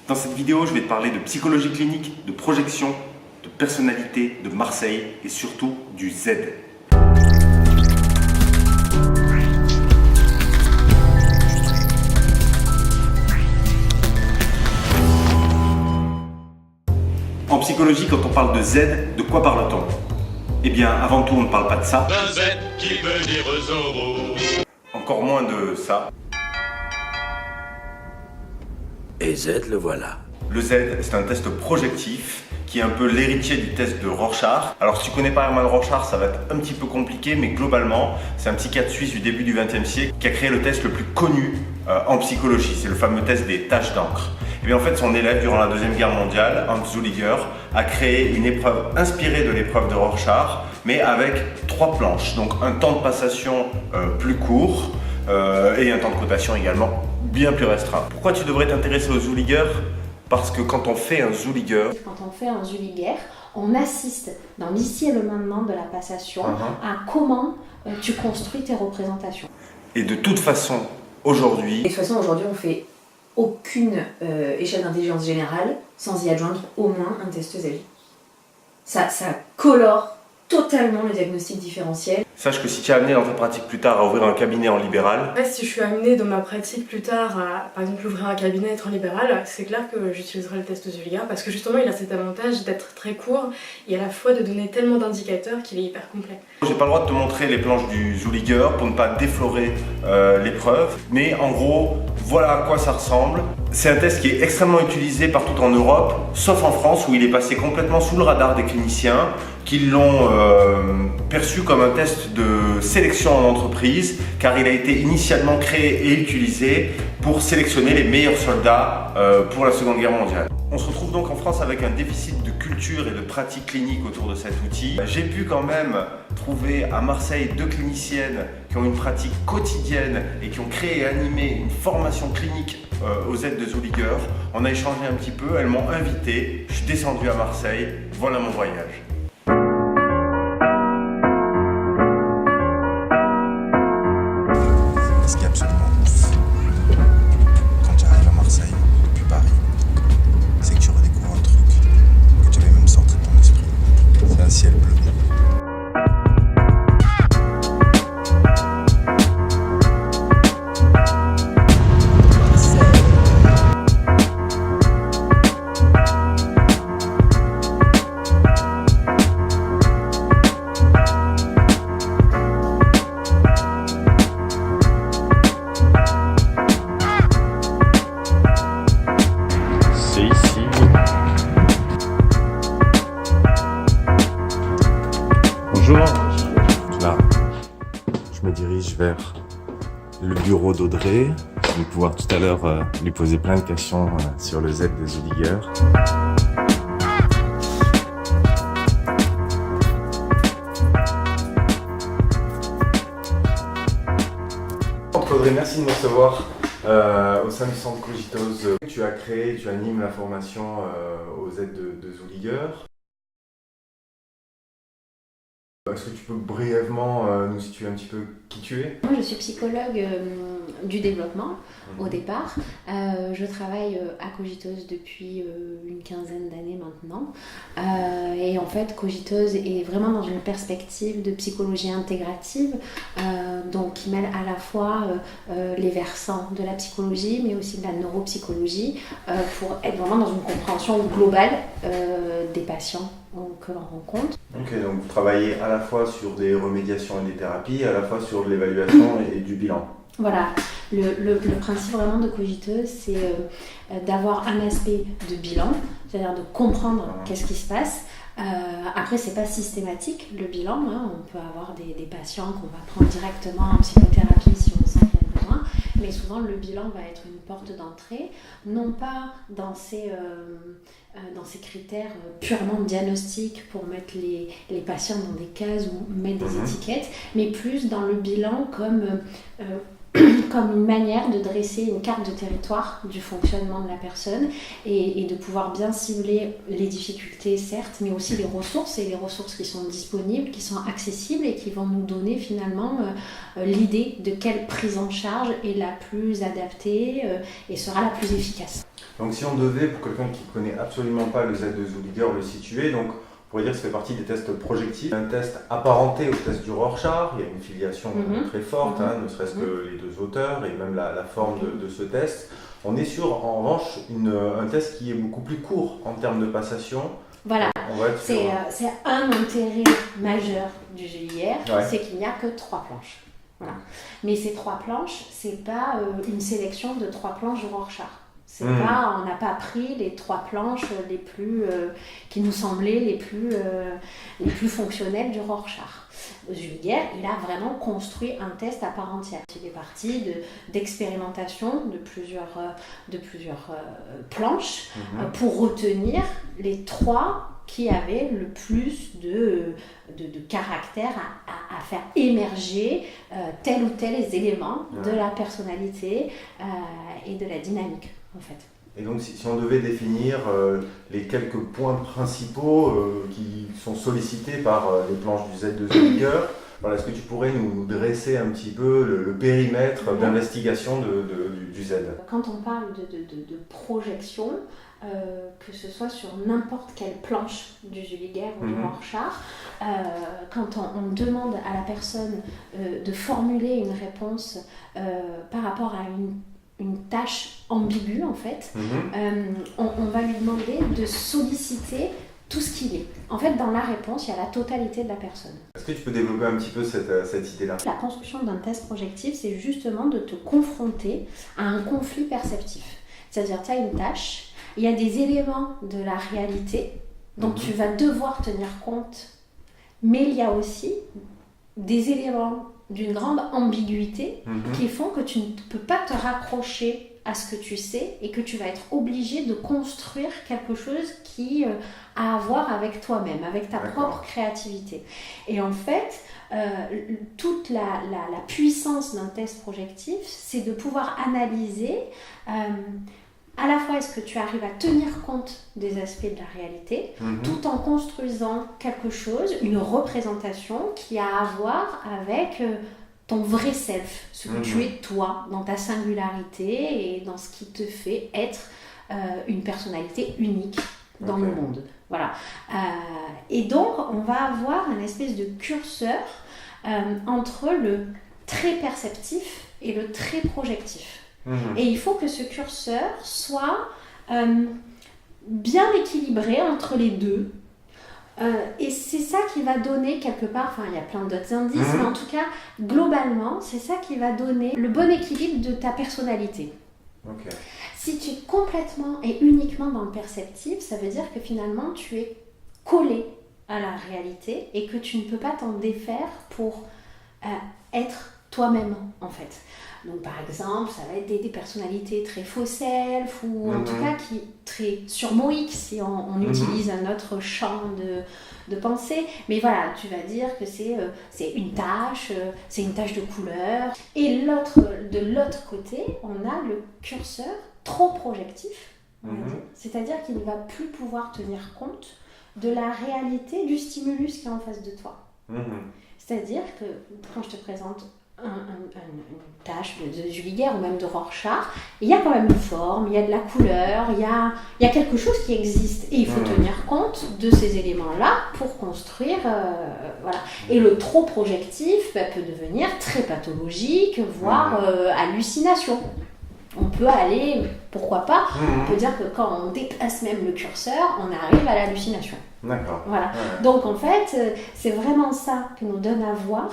Dans cette vidéo, je vais te parler de psychologie clinique, de projection, de personnalité, de Marseille et surtout du Z. En psychologie, quand on parle de Z, de quoi parle-t-on? Eh bien, avant tout, on ne parle pas de ça. Un Z qui veut dire Zorro. Encore moins de ça. Et Z, le voilà. Le Z, c'est un test projectif qui est un peu l'héritier du test de Rorschach. Alors si tu connais pas Hermann Rorschach, ça va être un petit peu compliqué, mais globalement, c'est un psychiatre suisse du début du XXe siècle qui a créé le test le plus connu en psychologie. C'est le fameux test des taches d'encre. Et bien en fait, son élève, durant la Deuxième Guerre mondiale, Hans Zülliger, a créé une épreuve inspirée de l'épreuve de Rorschach, mais avec 3 planches. Donc un temps de passation plus court et un temps de cotation également bien plus restreint. Pourquoi tu devrais t'intéresser au Zülliger? Parce que quand on fait un Zülliger, on assiste dans l'ici et le maintenant de la passation à comment tu construis tes représentations. et de toute façon, aujourd'hui, De toute façon, aujourd'hui, on fait aucune échelle d'intelligence générale sans y adjoindre au moins un test ZAGI. Ça colore totalement le diagnostic différentiel. sache que si tu es amené dans ta pratique plus tard à ouvrir un cabinet en libéral, En fait, si je suis amenée dans ma pratique plus tard à, par exemple, ouvrir un cabinet, être en libéral, c'est clair que j'utiliserai le test Zülliger parce que justement, il a cet avantage d'être très court et à la fois de donner tellement d'indicateurs qu'il est hyper complet. j'ai pas le droit de te montrer les planches du Zülliger pour ne pas déflorer l'épreuve, mais en gros, voilà à quoi ça ressemble. C'est un test qui est extrêmement utilisé partout en Europe, sauf en France où il est passé complètement sous le radar des cliniciens qui l'ont perçu comme un test de sélection en entreprise car il a été initialement créé et utilisé pour sélectionner les meilleurs soldats pour la Seconde Guerre mondiale. On se retrouve donc en France avec un déficit de culture et de pratique clinique autour de cet outil. J'ai pu quand même trouver à Marseille 2 cliniciennes qui ont une pratique quotidienne et qui ont créé et animé une formation clinique aux Z de Zülliger. On a échangé un petit peu, elles m'ont invité, je suis descendu à Marseille, voilà mon voyage. Ce qui est absolument ouf quand tu arrives à Marseille depuis Paris, c'est que tu redécouvres un truc que tu avais même sorti de ton esprit. C'est un ciel bleu. C'est ici. Bonjour. Là, je me dirige vers le bureau d'Audrey. Je vais pouvoir tout à l'heure lui poser plein de questions sur le Z de Zülliger. Audrey, merci de me recevoir au sein du centre Cogitose. Tu as créé, tu animes la formation au Z de Zülliger. Est-ce que tu peux brièvement nous situer un petit peu qui tu es? Moi, je suis psychologue du développement au départ. Je travaille à Cogitose depuis une quinzaine d'années maintenant. Et en fait, Cogitose est vraiment dans une perspective de psychologie intégrative, donc qui mêle à la fois les versants de la psychologie, mais aussi de la neuropsychologie, pour être vraiment dans une compréhension globale des patients que l'on rencontre. Ok, donc vous travaillez à la fois sur des remédiations et des thérapies, à la fois sur de l'évaluation et du bilan. Voilà, le principe vraiment de Cogitose, c'est d'avoir un aspect de bilan, c'est-à-dire de comprendre qu'est-ce qui se passe. Après, c'est pas systématique le bilan, hein. On peut avoir des patients qu'on va prendre directement en psychothérapie si on sent qu'il y a besoin, mais souvent le bilan va être une porte d'entrée, non pas dans ces critères purement diagnostiques pour mettre les patients dans des cases ou mettre des étiquettes, mais plus dans le bilan comme comme une manière de dresser une carte de territoire du fonctionnement de la personne et de pouvoir bien cibler les difficultés, certes, mais aussi les ressources qui sont disponibles, qui sont accessibles et qui vont nous donner finalement l'idée de quelle prise en charge est la plus adaptée et sera la plus efficace. Donc si on devait, pour quelqu'un qui ne connaît absolument pas le Z de Zolliger, le situer, donc on pourrait dire que ça fait partie des tests projectifs. Un test apparenté au test du Rorschach, il y a une filiation très forte, ne serait-ce que les deux auteurs et même la forme de ce test. On est sur, en revanche, un test qui est beaucoup plus court en termes de passation. Voilà, on va être c'est un intérêt majeur du Zolliger, c'est qu'il n'y a que 3 planches. Voilà. Mais ces 3 planches, c'est pas une sélection de 3 planches du Rorschach. C'est pas, on n'a pas pris les 3 planches les plus, qui nous semblaient les plus fonctionnelles du Rorschach. Zolliger, il a vraiment construit un test à part entière. Il est parti d'expérimentation de plusieurs planches pour retenir les 3 qui avaient le plus de caractère à faire émerger tel ou tel élément de la personnalité et de la dynamique, en fait. Et donc, si on devait définir les quelques points principaux qui sont sollicités par les planches du Z de Zolliger, voilà, est-ce que tu pourrais nous dresser un petit peu le périmètre d'investigation du Z? Quand on parle de projection, que ce soit sur n'importe quelle planche du Zolliger ou du Rorschach, quand on demande à la personne de formuler une réponse par rapport à une tâche ambiguë, en fait, on va lui demander de solliciter tout ce qu'il est. En fait, dans la réponse, il y a la totalité de la personne. Est-ce que tu peux développer un petit peu cette idée-là? La construction d'un test projectif, c'est justement de te confronter à un conflit perceptif. C'est-à-dire, tu as une tâche, il y a des éléments de la réalité dont tu vas devoir tenir compte, mais il y a aussi des éléments d'une grande ambiguïté qui font que tu ne peux pas te raccrocher à ce que tu sais et que tu vas être obligé de construire quelque chose qui a à voir avec toi-même, avec ta propre créativité. Et en fait, toute la puissance d'un test projectif, c'est de pouvoir analyser à la fois est-ce que tu arrives à tenir compte des aspects de la réalité tout en construisant quelque chose, une représentation qui a à voir avec ton vrai self, ce que tu es toi, dans ta singularité et dans ce qui te fait être une personnalité unique dans le monde. Voilà. Et donc, on va avoir un espèce de curseur entre le très perceptif et le très projectif. Et il faut que ce curseur soit bien équilibré entre les deux. Et c'est ça qui va donner quelque part, enfin il y a plein d'autres indices, mais en tout cas, globalement, c'est ça qui va donner le bon équilibre de ta personnalité. Si tu es complètement et uniquement dans le perceptif, ça veut dire que finalement, tu es collé à la réalité et que tu ne peux pas t'en défaire pour être toi-même, en fait. Donc par exemple, ça va être des personnalités très faux self ou en tout cas très surmoïques si on utilise un autre champ de pensée. Mais voilà, tu vas dire que c'est une tâche de couleur. Et de l'autre côté, on a le curseur trop projectif, c'est-à-dire qu'il ne va plus pouvoir tenir compte de la réalité du stimulus qui est en face de toi. C'est-à-dire que quand je te présente une tâche de Zolliger ou même de Rorschach, il y a quand même une forme, il y a de la couleur, il y a quelque chose qui existe et il faut tenir compte de ces éléments-là pour construire, voilà. Et le trop projectif peut devenir très pathologique, voire hallucination. On peut aller, pourquoi pas, on peut dire que quand on déplace même le curseur, on arrive à l'hallucination. D'accord. Voilà. Donc en fait, c'est vraiment ça que nous donne à voir.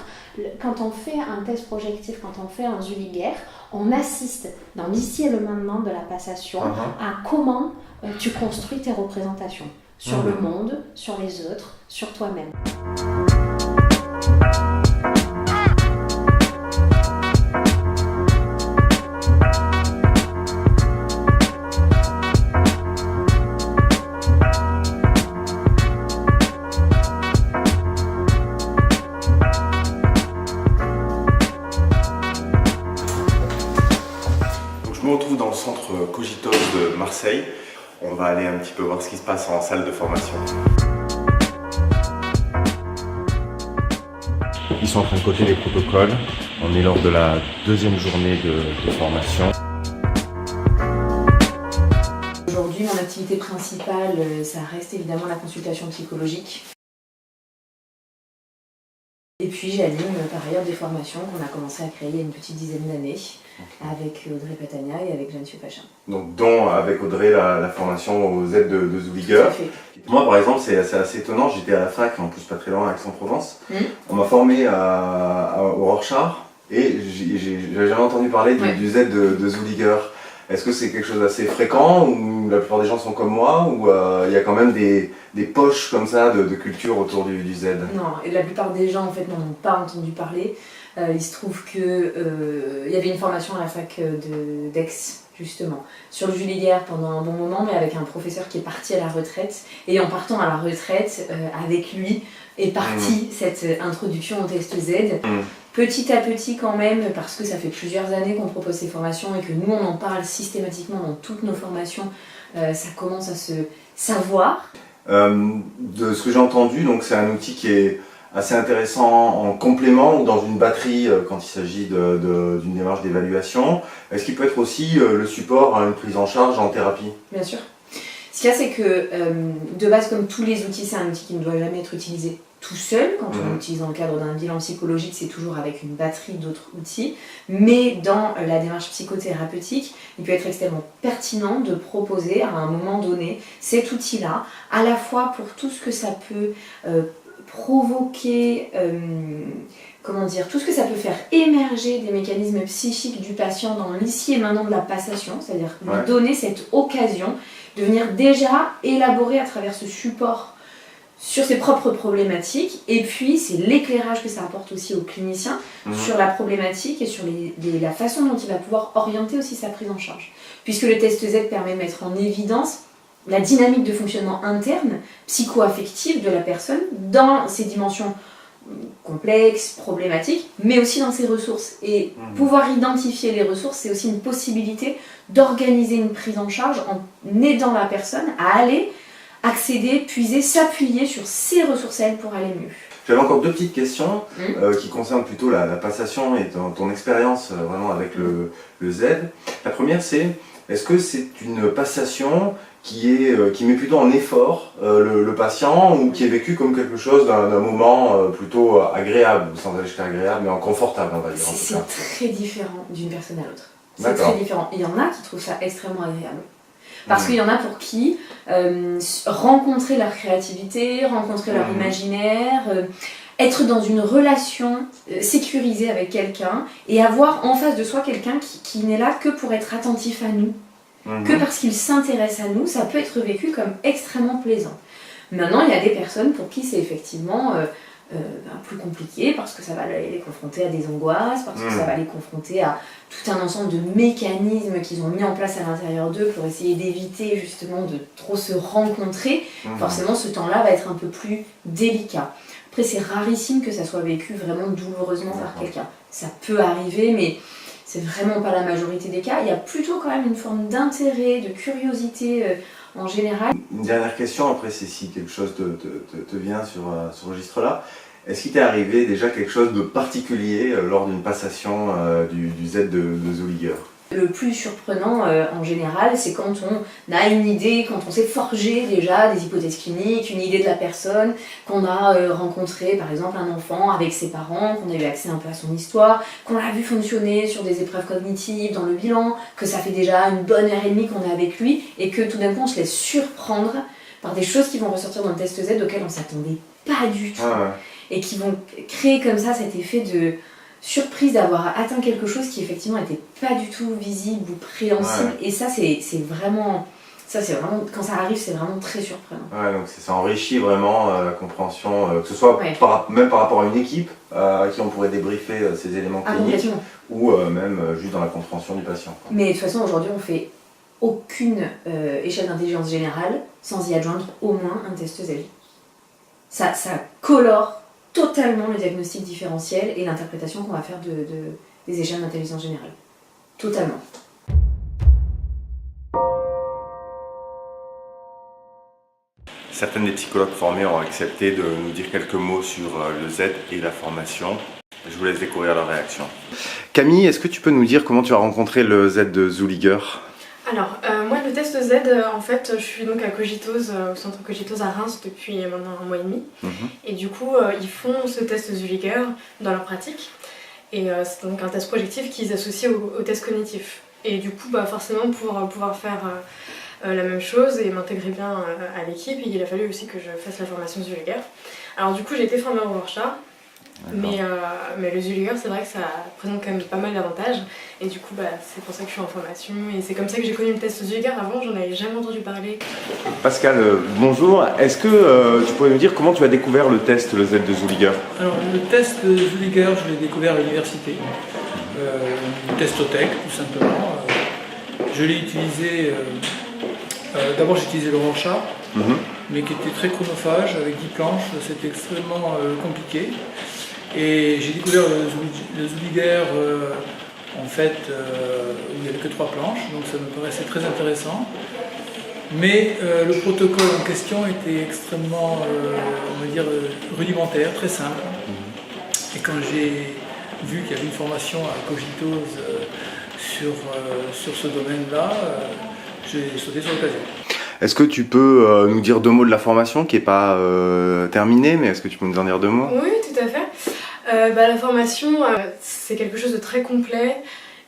Quand on fait un test projectif, quand on fait un Zolliger, on assiste dans l'ici et le maintenant de la passation à comment tu construis tes représentations sur le monde, sur les autres, sur toi-même. Marseille. On va aller un petit peu voir ce qui se passe en salle de formation. Ils sont en train de cocher les protocoles. On est lors de la deuxième journée de formation. Aujourd'hui, mon activité principale, ça reste évidemment la consultation psychologique. Et puis j'anime par ailleurs des formations qu'on a commencé à créer il y a une petite dizaine d'années avec Audrey Patagna et avec Jeanne Supachin. Donc dont avec Audrey la formation aux aides de Zuliger. Tout à fait. Moi par exemple c'est assez étonnant, j'étais à la fac, en plus pas très loin à Aix-en-Provence. On m'a formé au Rorschach et j'ai jamais entendu parler du Z de Zuliger. Est-ce que c'est quelque chose d'assez fréquent ou la plupart des gens sont comme moi ou il y a quand même des poches comme ça de culture autour du Z? Non, et la plupart des gens en fait n'en ont pas entendu parler. Il se trouve que il y avait une formation à la fac d'Aix justement sur le Zuliger pendant un bon moment, mais avec un professeur qui est parti à la retraite. Et en partant à la retraite, avec lui est partie cette introduction au test Z. Petit à petit quand même, parce que ça fait plusieurs années qu'on propose ces formations et que nous on en parle systématiquement dans toutes nos formations, ça commence à se savoir. De ce que j'ai entendu, donc c'est un outil qui est assez intéressant en complément ou dans une batterie quand il s'agit d'une démarche d'évaluation. Est-ce qu'il peut être aussi le support à une prise en charge en thérapie? Bien sûr. Ce qu'il y a, c'est que de base, comme tous les outils, c'est un outil qui ne doit jamais être utilisé tout seul. Quand on l'utilise dans le cadre d'un bilan psychologique, c'est toujours avec une batterie d'autres outils. Mais dans la démarche psychothérapeutique, il peut être extrêmement pertinent de proposer à un moment donné cet outil-là, à la fois pour tout ce que ça peut provoquer, tout ce que ça peut faire émerger des mécanismes psychiques du patient dans l'ici et maintenant de la passation, c'est-à-dire lui donner cette occasion de venir déjà élaborer à travers ce support sur ses propres problématiques, et puis c'est l'éclairage que ça apporte aussi aux cliniciens sur la problématique et sur la façon dont il va pouvoir orienter aussi sa prise en charge. Puisque le test Z permet de mettre en évidence la dynamique de fonctionnement interne, psycho-affective de la personne, dans ses dimensions complexes, problématiques, mais aussi dans ses ressources. Et pouvoir identifier les ressources, c'est aussi une possibilité d'organiser une prise en charge en aidant la personne à aller accéder, puiser, s'appuyer sur ses ressources à elle pour aller mieux. J'avais encore deux petites questions qui concernent plutôt la passation et ton expérience vraiment avec le Z. La première c'est, est-ce que c'est une passation qui met plutôt en effort le patient ou qui est vécu comme quelque chose d'un moment plutôt agréable, sans aller jusqu'à agréable, mais en confortable on va dire en tout C'est cas. très différent d'une personne à l'autre. C'est très différent. Il y en a qui trouvent ça extrêmement agréable. Parce qu'il y en a pour qui rencontrer leur créativité, rencontrer leur imaginaire, être dans une relation sécurisée avec quelqu'un et avoir en face de soi quelqu'un qui n'est là que pour être attentif à nous, que parce qu'il s'intéresse à nous, ça peut être vécu comme extrêmement plaisant. Maintenant, il y a des personnes pour qui c'est effectivement plus compliqué parce que ça va les confronter à des angoisses, parce que ça va les confronter à tout un ensemble de mécanismes qu'ils ont mis en place à l'intérieur d'eux pour essayer d'éviter justement de trop se rencontrer. Forcément, ce temps-là va être un peu plus délicat. Après, c'est rarissime que ça soit vécu vraiment douloureusement par quelqu'un. Ça peut arriver, mais c'est vraiment pas la majorité des cas. Il y a plutôt quand même une forme d'intérêt, de curiosité en général. Une dernière question, après c'est si quelque chose te vient sur ce registre-là. Est-ce qu'il t'est arrivé déjà quelque chose de particulier lors d'une passation du Z de Zuliger? Le plus surprenant en général, c'est quand on a une idée, quand on s'est forgé déjà des hypothèses cliniques, une idée de la personne, qu'on a rencontré par exemple un enfant avec ses parents, qu'on a eu accès un peu à son histoire, qu'on l'a vu fonctionner sur des épreuves cognitives dans le bilan, que ça fait déjà une bonne heure et demie qu'on est avec lui et que tout d'un coup on se laisse surprendre par des choses qui vont ressortir dans le test Z auxquelles on ne s'attendait pas du tout et qui vont créer comme ça cet effet de surprise d'avoir atteint quelque chose qui effectivement n'était pas du tout visible ou préhensible et ça c'est vraiment quand ça arrive c'est vraiment très surprenant. Donc ça enrichit vraiment la compréhension, que ce soit même par rapport à une équipe à qui on pourrait débriefer ces éléments cliniques ou même juste dans la compréhension du patient. Mais de toute façon aujourd'hui on fait aucune échelle d'intelligence générale sans y adjoindre au moins un test Z. Ça colore totalement le diagnostic différentiel et l'interprétation qu'on va faire des échelles d'intelligence générale. Totalement. certaines des psychologues formés ont accepté de nous dire quelques mots sur le Z et la formation. Je vous laisse découvrir leur réaction. Camille, est-ce que tu peux nous dire comment tu as rencontré le Z de Zuliger? Alors, moi le test Z, en fait, je suis donc à Cogitose, au centre Cogitose à Reims depuis maintenant 1 mois et demi. Et du coup, ils font ce test Zuliger dans leur pratique. Et c'est donc un test projectif qu'ils associent au test cognitif. Et du coup, forcément, pour pouvoir faire la même chose et m'intégrer bien à l'équipe, il a fallu aussi que je fasse la formation Zuliger. Alors du coup, j'ai été formée au Rorschach. Mais le Zuliger, c'est vrai que ça présente quand même pas mal d'avantages et du coup c'est pour ça que je suis en formation et c'est comme ça que j'ai connu le test Zuliger. Avant j'en avais jamais entendu parler. Pascal, bonjour. Est-ce que tu pourrais nous dire comment tu as découvert le test, le Z de Zuliger? Alors le test de Zuliger, je l'ai découvert à l'université, testothèque tout simplement. Je l'ai utilisé, d'abord j'ai utilisé le Rorschach, mais qui était très chronophage avec 10 planches, c'était extrêmement compliqué. Et j'ai découvert le Zuliger en fait où il n'y avait que 3 planches, donc ça me paraissait très intéressant. Mais le protocole en question était extrêmement, on va dire, rudimentaire, très simple. Et quand j'ai vu qu'il y avait une formation à Cogitose sur ce domaine-là, j'ai sauté sur l'occasion. Est-ce que tu peux nous dire 2 mots de la formation qui n'est pas terminée, mais est-ce que tu peux nous en dire 2 mots? Oui, tout à fait. La formation, c'est quelque chose de très complet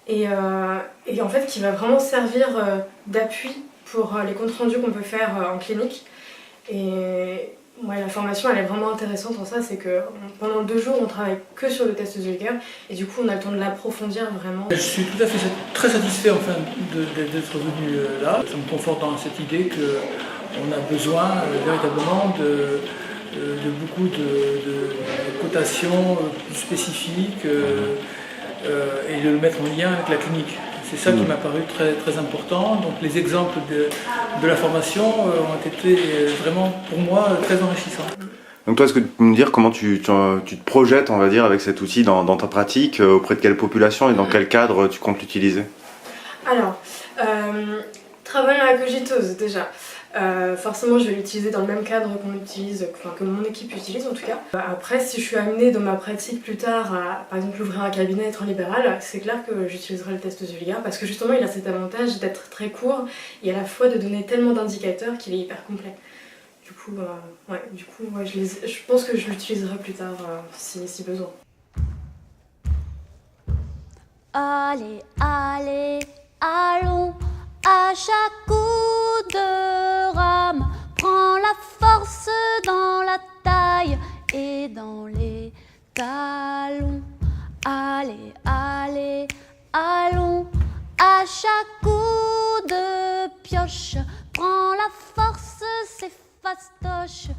et en fait qui va vraiment servir d'appui pour les comptes rendus qu'on peut faire en clinique. Et la formation elle est vraiment intéressante en ça, c'est que pendant 2 jours on travaille que sur le test Zuliger et du coup on a le temps de l'approfondir vraiment. Je suis tout à fait très satisfait enfin d'être venu là. Ça me conforte dans cette idée qu'on a besoin véritablement de beaucoup de cotations plus spécifiques et de le mettre en lien avec la clinique. C'est ça qui m'a paru très, très important. Donc les exemples de la formation ont été vraiment pour moi très enrichissants. Donc toi, est-ce que tu peux me dire comment tu te projettes, on va dire, avec cet outil dans ta pratique, auprès de quelle population et dans quel cadre tu comptes l'utiliser? Alors, travaillant à Cogitose déjà. Forcément je vais l'utiliser dans le même cadre qu'on utilise, que mon équipe utilise en tout cas. Après si je suis amenée dans ma pratique plus tard à par exemple ouvrir un cabinet, être en libéral, c'est clair que j'utiliserai le test Zuliger parce que justement il a cet avantage d'être très court et à la fois de donner tellement d'indicateurs qu'il est hyper complet. Du coup, je pense que je l'utiliserai plus tard si besoin. Allez, allez, allons. À chaque coup de rame, prends la force dans la taille et dans les talons. Allez, allez, allons. À chaque coup de pioche, prends la force, c'est fastoche.